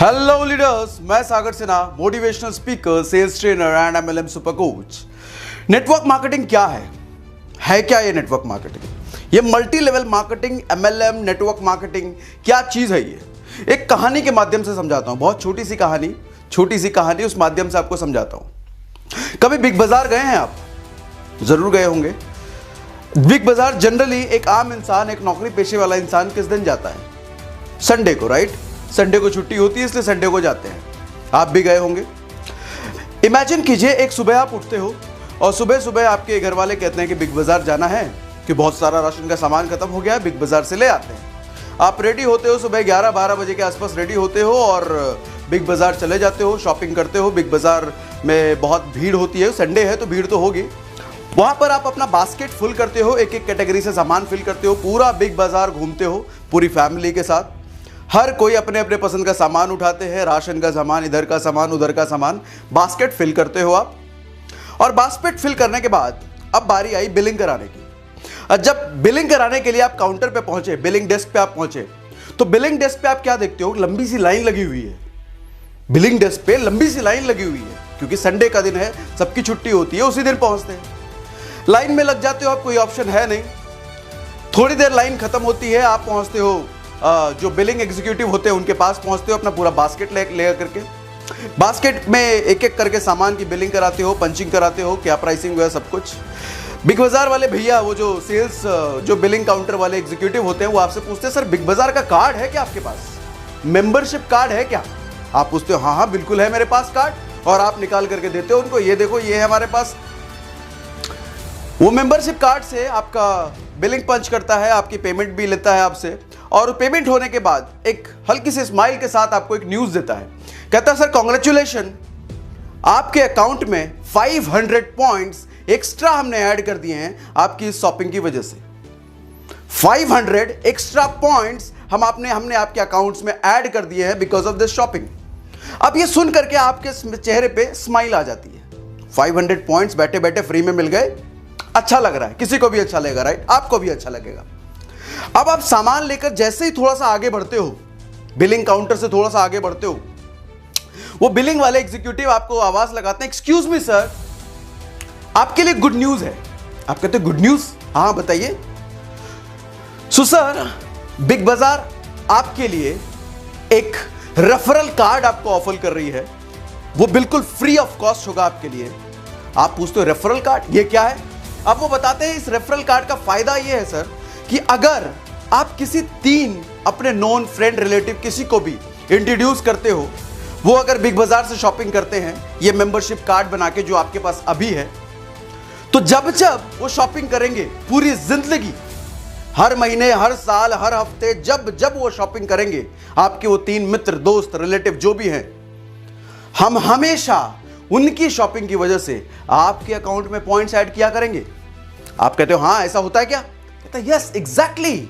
Hello leaders, मैं Sagar Sinha, motivational speaker, sales trainer and MLM super coach. Network marketing क्या है क्या ये नेटवर्क मार्केटिंग? ये multi level marketing, MLM, network marketing क्या चीज है? ये एक कहानी के माध्यम से समझाता हूं, बहुत छोटी सी कहानी उस माध्यम से आपको समझाता हूं। कभी बिग बाजार गए हैं आप? जरूर गए होंगे। बिग बाजार जनरली एक आम इंसान, एक नौकरी पेशे वाला इंसान किस दिन जाता है? संडे को, राइट? संडे को छुट्टी होती है, इसलिए संडे को जाते हैं। आप भी गए होंगे। इमेजिन कीजिए, एक सुबह आप उठते हो और सुबह सुबह आपके घर वाले कहते हैं कि बिग बाजार जाना है, कि बहुत सारा राशन का सामान खत्म हो गया है, बिग बाजार से ले आते हैं। आप रेडी होते हो, सुबह 11-12 बजे के आसपास रेडी होते हो और बिग बाजार चले जाते हो, शॉपिंग करते हो। बिग बाजार में बहुत भीड़ होती है, संडे है तो भीड़ तो होगी। वहां पर आप अपना बास्केट फुल करते हो, एक एक कैटेगरी से सामान फिल करते हो, पूरा बिग बाजार घूमते हो पूरी फैमिली के साथ। हर कोई अपने अपने पसंद का सामान उठाते हैं, राशन का सामान, इधर का सामान, उधर का सामान, बास्केट फिल करते हो आप। और बास्केट फिल करने के बाद अब बारी आई बिलिंग कराने की। और जब बिलिंग कराने के लिए आप काउंटर पे पहुंचे, बिलिंग डेस्क पे आप पहुंचे, तो बिलिंग डेस्क पे आप क्या देखते हो? लंबी सी लाइन लगी हुई है। बिलिंग डेस्क पे लंबी सी लाइन लगी हुई है, क्योंकि संडे का दिन है, सबकी छुट्टी होती है, उसी दिन पहुंचते हैं। लाइन में लग जाते हो आप, कोई ऑप्शन है नहीं। थोड़ी देर लाइन खत्म होती है, आप पहुंचते हो जो बिलिंग एग्जीक्यूटिव होते हैं उनके पास पहुंचते हो, अपना पूरा बास्केट ले करके। बास्केट में एक एक करके सामान की बिलिंग कराते हो, पंचिंग कराते हो, क्या प्राइसिंग हुआ, सब कुछ। बिग बाजार वाले भैया, वो जो सेल्स, जो बिलिंग काउंटर वाले एग्जीक्यूटिव होते हैं, वो आपसे पूछते हैं, सर बिग बाजार का कार्ड है क्या आपके पास? मेंबरशिप कार्ड है क्या? आप पूछते हो, हाँ हाँ बिल्कुल है मेरे पास कार्ड। और आप निकाल करके देते हो उनको, ये देखो ये है हमारे पास। वो मेंबरशिप कार्ड से आपका बिलिंग पंच करता है, आपकी पेमेंट भी लेता है आपसे। और पेमेंट होने के बाद एक हल्की सी स्माइल के साथ आपको एक न्यूज़ देता है। कहता है, सर कांग्रेचुलेशन, आपके अकाउंट में 500 पॉइंट्स एक्स्ट्रा हमने ऐड कर दिए हैं आपकी इस शॉपिंग की वजह से। 500 एक्स्ट्रा पॉइंट्स हमने आपके अकाउंट्स में ऐड कर दिए हैं बिकॉज ऑफ दिस शॉपिंग। अब ये सुन करके आपके चेहरे पे स्माइल आ जाती है। 500 पॉइंट्स बैठे बैठे फ्री में मिल गए, अच्छा लग रहा है, किसी को भी अच्छा लगेगा, राइट? आपको भी अच्छा लगेगा। अब आप सामान लेकर जैसे ही थोड़ा सा आगे बढ़ते हो, बिलिंग काउंटर से थोड़ा सा आगे बढ़ते हो, वो बिलिंग वाले एग्जीक्यूटिव आपको आवाज लगाते हैं, एक्सक्यूज मी सर, आपके लिए गुड न्यूज है। आप कहते हैं गुड न्यूज? हाँ बताइए। सो सर, बिग बाजार आपके लिए एक रेफरल कार्ड आपको ऑफर कर रही है, वो बिल्कुल फ्री ऑफ कॉस्ट होगा आपके लिए। आप पूछते हो रेफरल कार्ड ये क्या है? अब वो बताते हैं, इस रेफरल कार्ड का फायदा ये है सर कि अगर आप किसी 3 अपने नॉन फ्रेंड रिलेटिव किसी को भी इंट्रोड्यूस करते हो, वो अगर बिग बाजार से शॉपिंग करते हैं ये मेंबरशिप कार्ड बना के जो आपके पास अभी है, तो जब जब वो शॉपिंग करेंगे पूरी जिंदगी, हर महीने, हर साल, हर हफ्ते, जब जब वो शॉपिंग करेंगे, आपके वो 3 मित्र, दोस्त, रिलेटिव जो भी हैं, हम हमेशा उनकी शॉपिंग की वजह से आपके अकाउंट में पॉइंट्स ऐड किया करेंगे। आप कहते हो हाँ ऐसा होता है क्या? कहता है यस एग्जैक्टली।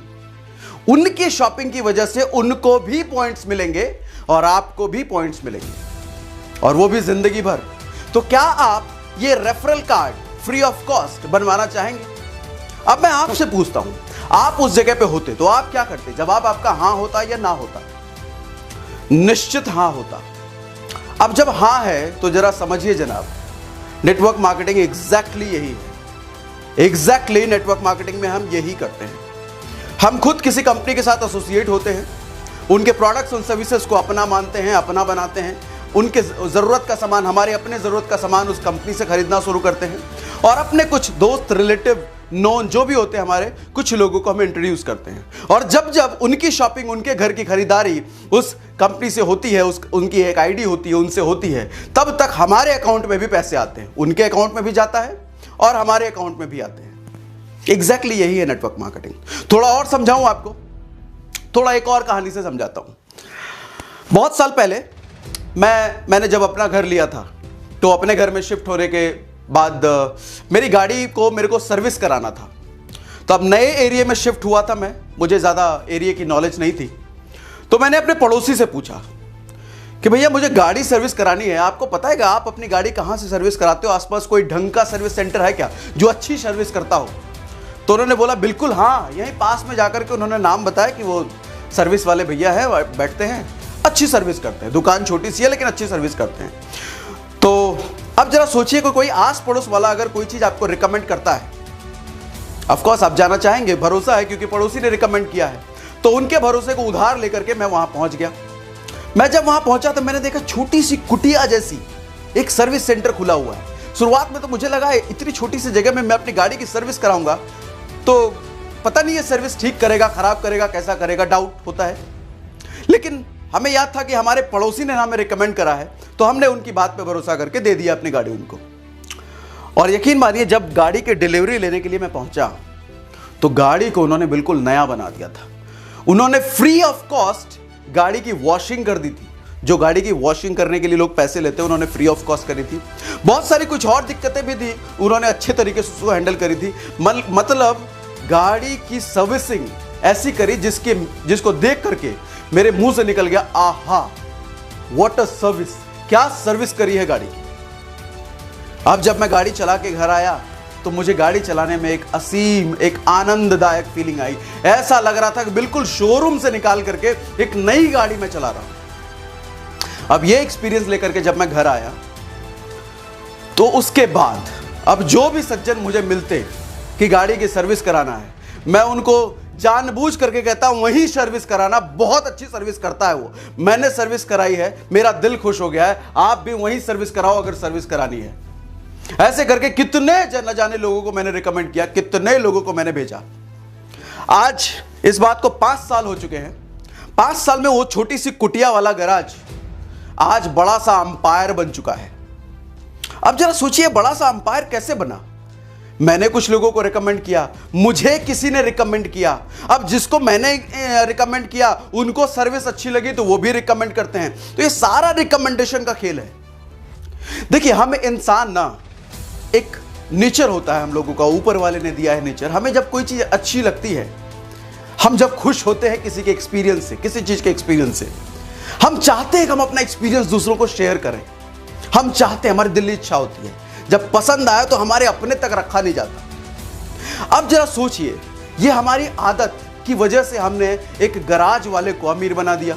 उनकी शॉपिंग की वजह से उनको भी पॉइंट्स मिलेंगे और आपको भी पॉइंट्स मिलेंगे, और वो भी जिंदगी भर। तो क्या आप ये referral card free of cost बनवाना चाहेंगे? अब मैं आपसे पूछता हूं, आप उस जगह पे होते तो आप क्या करते? जवाब आपका हाँ होता या ना होता? निश्चित हाँ होता। अब जब हाँ है तो जरा समझिए जनाब, नेटवर्क मार्केटिंग एग्जैक्टली यही है। एग्जैक्टली नेटवर्क मार्केटिंग में हम यही करते हैं। हम खुद किसी कंपनी के साथ एसोसिएट होते हैं, उनके प्रोडक्ट्स और सर्विसेज को अपना मानते हैं, अपना बनाते हैं, उनके ज़रूरत का सामान, हमारे अपने ज़रूरत का सामान उस कंपनी से खरीदना शुरू करते हैं, और अपने कुछ दोस्त, रिलेटिव, नॉन जो भी होते हैं हमारे, कुछ लोगों को हम इंट्रोड्यूस करते हैं। और जब जब उनकी शॉपिंग, उनके घर की खरीदारी उस कंपनी से होती है, उनकी एक आईडी होती है, उनसे होती है, तब तक हमारे अकाउंट में भी पैसे आते हैं, उनके अकाउंट में भी जाता है और हमारे अकाउंट में भी आते हैं। एग्जैक्टली यही है नेटवर्क मार्केटिंग। थोड़ा और समझाऊं आपको, थोड़ा एक और कहानी से समझाता हूं। बहुत साल पहले मैंने जब अपना घर लिया था, तो अपने घर में शिफ्ट होने के बाद मेरी गाड़ी को मेरे को सर्विस कराना था। तो अब नए एरिया में शिफ्ट हुआ था मैं, मुझे ज़्यादा एरिया की नॉलेज नहीं थी। तो मैंने अपने पड़ोसी से पूछा कि भैया मुझे गाड़ी सर्विस करानी है, आपको पता है आप अपनी गाड़ी कहाँ से सर्विस कराते हो? आसपास कोई ढंग का सर्विस सेंटर है क्या जो अच्छी सर्विस करता हो? तो उन्होंने बोला बिल्कुल हाँ, यहीं पास में जाकर के उन्होंने नाम बताया कि वो सर्विस वाले भैया है, बैठते हैं, अच्छी सर्विस करते हैं, दुकान छोटी सी है लेकिन अच्छी सर्विस करते हैं। तो अब जरा सोचिए कोई आस पड़ोस वाला अगर कोई चीज आपको रिकमेंड करता है, ऑफ कोर्स आप जाना चाहेंगे, भरोसा है क्योंकि पड़ोसी ने रिकमेंड किया है। तो उनके भरोसे को उधार लेकर के मैं वहां पहुंच गया। मैं जब वहां पहुंचा तो मैंने देखा छोटी सी कुटिया जैसी एक सर्विस सेंटर खुला हुआ है। शुरुआत में तो मुझे लगा इतनी छोटी सी जगह में मैं अपनी गाड़ी की सर्विस कराऊंगा तो पता नहीं ये सर्विस ठीक करेगा, खराब करेगा, कैसा करेगा, डाउट होता है। लेकिन हमें याद था कि हमारे पड़ोसी ने हमें रिकमेंड करा है, तो हमने उनकी बात पे भरोसा करके दे दिया अपनी गाड़ी उनको। और यकीन मानिए जब गाड़ी की डिलीवरी लेने के लिए मैं पहुंचा तो गाड़ी को उन्होंने बिल्कुल नया बना दिया था। उन्होंने फ्री ऑफ कॉस्ट गाड़ी की वॉशिंग कर दी थी। जो गाड़ी की वॉशिंग करने के लिए लोग पैसे लेते हैं उन्होंने फ्री ऑफ कॉस्ट करी थी। बहुत सारी कुछ और दिक्कतें भी थी, उन्होंने अच्छे तरीके से उसको हैंडल करी थी। मतलब गाड़ी की सर्विसिंग ऐसी करी जिसको देख करके मेरे मुंह से निकल गया, आहा व्हाट अ सर्विस, क्या सर्विस करी है गाड़ी की। अब जब मैं गाड़ी चला के घर आया तो मुझे गाड़ी चलाने में एक असीम, एक आनंददायक फीलिंग आई। ऐसा लग रहा था कि बिल्कुल शोरूम से निकाल करके एक नई गाड़ी में चला रहा हूं। अब ये एक्सपीरियंस लेकर के जब मैं घर आया तो उसके बाद अब जो भी सज्जन मुझे मिलते कि गाड़ी की सर्विस कराना है, मैं उनको जानबूझ करके कहता हूं वही सर्विस कराना, बहुत अच्छी सर्विस करता है वो, मैंने सर्विस कराई है, मेरा दिल खुश हो गया है, आप भी वही सर्विस कराओ अगर सर्विस करानी है। ऐसे करके कितने न जाने लोगों को मैंने रिकमेंड किया, कितने लोगों को मैंने भेजा। आज इस बात को 5 साल हो चुके हैं। 5 साल में वो छोटी सी कुटिया वाला गैराज आज बड़ा सा अंपायर बन चुका है। अब जरा सोचिए बड़ा सा अंपायर कैसे बना। मैंने कुछ लोगों को रिकमेंड किया, मुझे किसी ने रिकमेंड किया, अब जिसको मैंने रिकमेंड किया उनको सर्विस अच्छी लगी तो वो भी रिकमेंड करते हैं। तो ये सारा रिकमेंडेशन का खेल है। देखिए हम इंसान ना, एक नेचर होता है हम लोगों का, ऊपर वाले ने दिया है नेचर। हमें जब कोई चीज अच्छी लगती है, हम जब खुश होते हैं किसी के एक्सपीरियंस से, किसी चीज के एक्सपीरियंस से, हम चाहते हैं कि हम अपना एक्सपीरियंस दूसरों को शेयर करें। हम चाहते हैं, हमारी दिल की इच्छा होती है, जब पसंद आया तो हमारे अपने तक रखा नहीं जाता। अब जरा सोचिए ये हमारी आदत की वजह से हमने एक गराज वाले को अमीर बना दिया।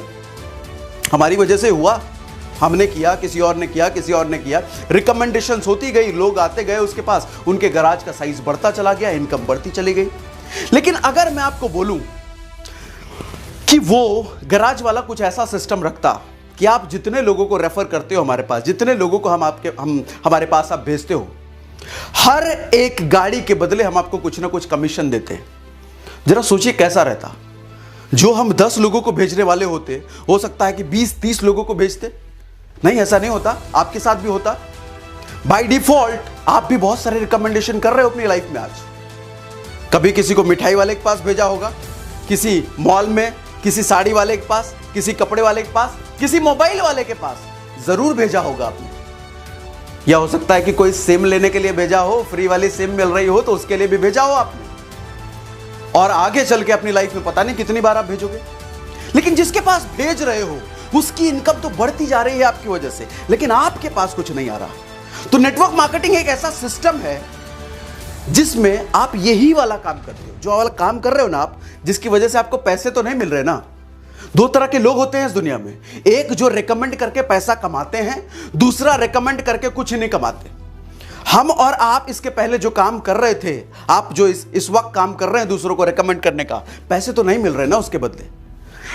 हमारी वजह से हुआ, हमने किया, किसी और ने किया, किसी और ने किया, रिकमेंडेशंस होती गई, लोग आते गए उसके पास, उनके गराज का साइज बढ़ता चला गया, इनकम बढ़ती चली गई। लेकिन अगर मैं आपको बोलूं कि वो गराज वाला कुछ ऐसा सिस्टम रखता कि आप जितने लोगों को रेफर करते हो हमारे पास, जितने लोगों को हमारे पास आप भेजते हो, हर एक गाड़ी के बदले हम आपको कुछ ना कुछ कमीशन देते हैं। जरा सोचिए कैसा रहता। जो हम 10 लोगों को भेजने वाले होते, हो सकता है कि 20-30 लोगों को भेजते। नहीं, ऐसा नहीं होता, आपके साथ भी होता। बाय डिफॉल्ट आप भी बहुत सारे रिकमेंडेशन कर रहे हो अपनी लाइफ में। आज कभी किसी को मिठाई वाले के पास भेजा होगा, किसी मॉल में, किसी साड़ी वाले के पास, किसी कपड़े वाले के पास, किसी मोबाइल वाले के पास जरूर भेजा होगा आपने। या हो सकता है कि कोई सिम लेने के लिए भेजा हो, फ्री वाली सिम मिल रही हो तो उसके लिए भी भेजा हो आपने। और आगे चल के अपनी लाइफ में पता नहीं कितनी बार आप भेजोगे। लेकिन जिसके पास भेज रहे हो उसकी इनकम तो बढ़ती जा रही है आपकी वजह से, लेकिन आपके पास कुछ नहीं आ रहा। तो नेटवर्क मार्केटिंग एक ऐसा सिस्टम है जिसमें आप यही वाला काम करते हो, जो वाला काम कर रहे हो ना आप, जिसकी वजह से आपको पैसे तो नहीं मिल रहे ना। 2 तरह के लोग होते हैं इस दुनिया में, एक जो रेकमेंड करके पैसा कमाते हैं, दूसरा रेकमेंड करके कुछ नहीं कमाते। हम और आप इसके पहले जो काम कर रहे थे, आप जो इस वक्त काम कर रहे हैं दूसरों को रेकमेंड करने का, पैसे तो नहीं मिल रहे ना उसके बदले।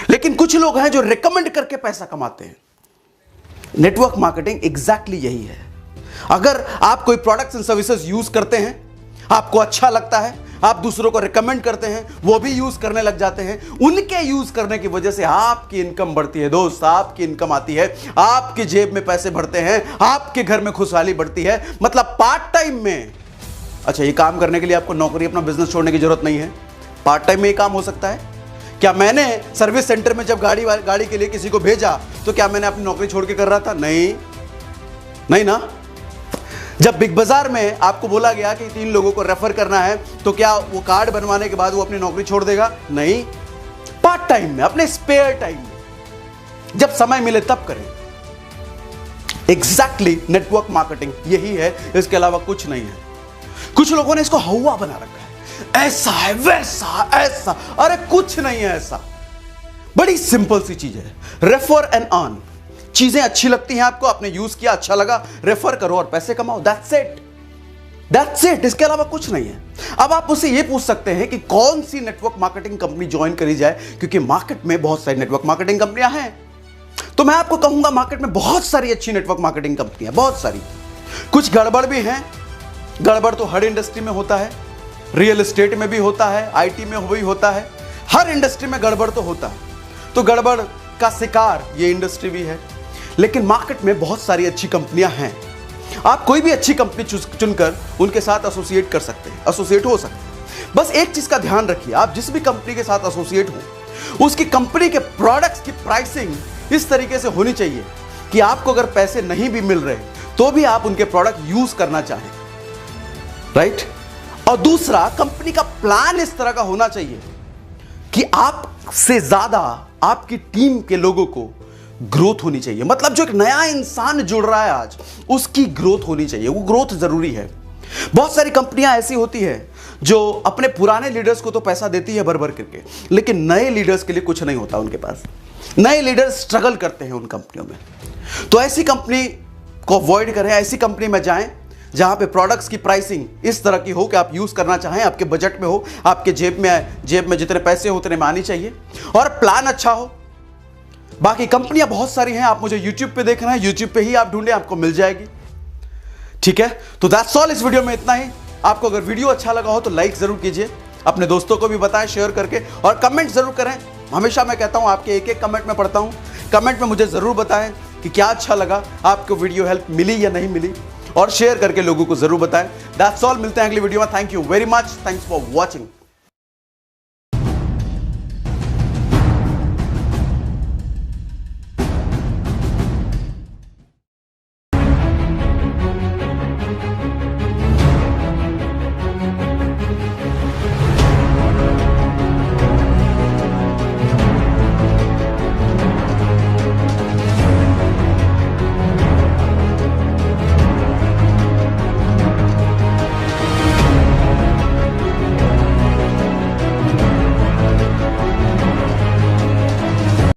लेकिन कुछ लोग हैं जो रेकमेंड करके पैसा कमाते हैं। नेटवर्क मार्केटिंग एग्जैक्टली यही है। अगर आप कोई प्रोडक्ट्स एंड सर्विसेज यूज करते हैं, आपको अच्छा लगता है, आप दूसरों को रेकमेंड करते हैं, वो भी यूज करने लग जाते हैं, उनके यूज करने की वजह से आपकी इनकम बढ़ती है दोस्त, आपकी इनकम आती है, आपकी जेब में पैसे बढ़ते हैं, आपके घर में खुशहाली बढ़ती है। मतलब पार्ट टाइम में, अच्छा ये काम करने के लिए आपको नौकरी, अपना बिजनेस छोड़ने की जरूरत नहीं है, पार्ट टाइम में ये काम हो सकता है। क्या मैंने सर्विस सेंटर में जब गाड़ी के लिए किसी को भेजा तो क्या मैंने अपनी नौकरी छोड़ के कर रहा था? नहीं ना। जब बिग बाजार में आपको बोला गया कि 3 लोगों को रेफर करना है तो क्या वो कार्ड बनवाने के बाद वो अपनी नौकरी छोड़ देगा? नहीं, पार्ट टाइम में, अपने स्पेयर टाइम में, जब समय मिले तब करें। एग्जैक्टली नेटवर्क मार्केटिंग यही है, इसके अलावा कुछ नहीं है। कुछ लोगों ने इसको हवा बना रखा है, ऐसा है, वैसा, ऐसा, अरे कुछ नहीं है ऐसा। बड़ी सिंपल सी चीज है, रेफर एंड अर्न। चीजें अच्छी लगती हैं आपको, आपने यूज किया, अच्छा लगा, रेफर करो और पैसे कमाओ। दैट्स इट, दैट्स इट, इसके अलावा कुछ नहीं है। अब आप उससे ये पूछ सकते हैं कि कौन सी नेटवर्क मार्केटिंग कंपनी ज्वाइन करी जाए, क्योंकि मार्केट में बहुत सारी नेटवर्क मार्केटिंग कंपनियां हैं। तो मैं आपको कहूंगा मार्केट में बहुत सारी अच्छी नेटवर्क मार्केटिंग कंपनियां, बहुत सारी। कुछ गड़बड़ भी हैं, गड़बड़ तो हर इंडस्ट्री में होता है, रियल एस्टेट में भी होता है, आईटी में भी होता है, हर इंडस्ट्री में गड़बड़ तो होता है। तो गड़बड़ का शिकार ये इंडस्ट्री भी है, लेकिन मार्केट में बहुत सारी अच्छी कंपनियां हैं। आप कोई भी अच्छी कंपनी चुनकर उनके साथ एसोसिएट कर सकते हैं, एसोसिएट हो सकते हैं। बस एक चीज का ध्यान रखिए, आप जिस भी कंपनी के साथ एसोसिएट हो, उसकी कंपनी के प्रोडक्ट्स की प्राइसिंग इस तरीके से होनी चाहिए कि आपको अगर पैसे नहीं भी मिल रहे तो भी आप उनके प्रोडक्ट यूज करना चाहें, राइट। और दूसरा, कंपनी का प्लान इस तरह का होना चाहिए कि आपसे ज्यादा आपकी टीम के लोगों को ग्रोथ होनी चाहिए। मतलब जो एक नया इंसान जुड़ रहा है आज, उसकी ग्रोथ होनी चाहिए, वो ग्रोथ जरूरी है। बहुत सारी कंपनियां ऐसी होती है जो अपने पुराने लीडर्स को तो पैसा देती है भर भर करके, लेकिन नए लीडर्स के लिए कुछ नहीं होता उनके पास। नए लीडर्स स्ट्रगल करते हैं उन कंपनियों में। तो ऐसी कंपनी को अवॉइड करें, ऐसी कंपनी में जाएं जहां पे प्रोडक्ट्स की प्राइसिंग इस तरह की हो कि आप यूज करना चाहें, आपके बजट में हो, आपके जेब में जितने पैसे हो उतने में आनी चाहिए, और प्लान अच्छा हो। बाकी कंपनियां बहुत सारी हैं, आप मुझे YouTube पे देख रहे हैं, YouTube पे ही आप ढूंढें, आपको मिल जाएगी। ठीक है, तो दैट्स ऑल, इस वीडियो में इतना ही। आपको अगर वीडियो अच्छा लगा हो तो लाइक जरूर कीजिए, अपने दोस्तों को भी बताएं शेयर करके, और कमेंट जरूर करें। हमेशा मैं कहता हूं आपके एक एक कमेंट में पढ़ता हूं। कमेंट में मुझे जरूर बताएं कि क्या अच्छा लगा, आपको वीडियो हेल्प मिली या नहीं मिली, और शेयर करके लोगों को जरूर बताएं। दैट्स ऑल, मिलते हैं अगली वीडियो में। Thank you very much, thanks for watching.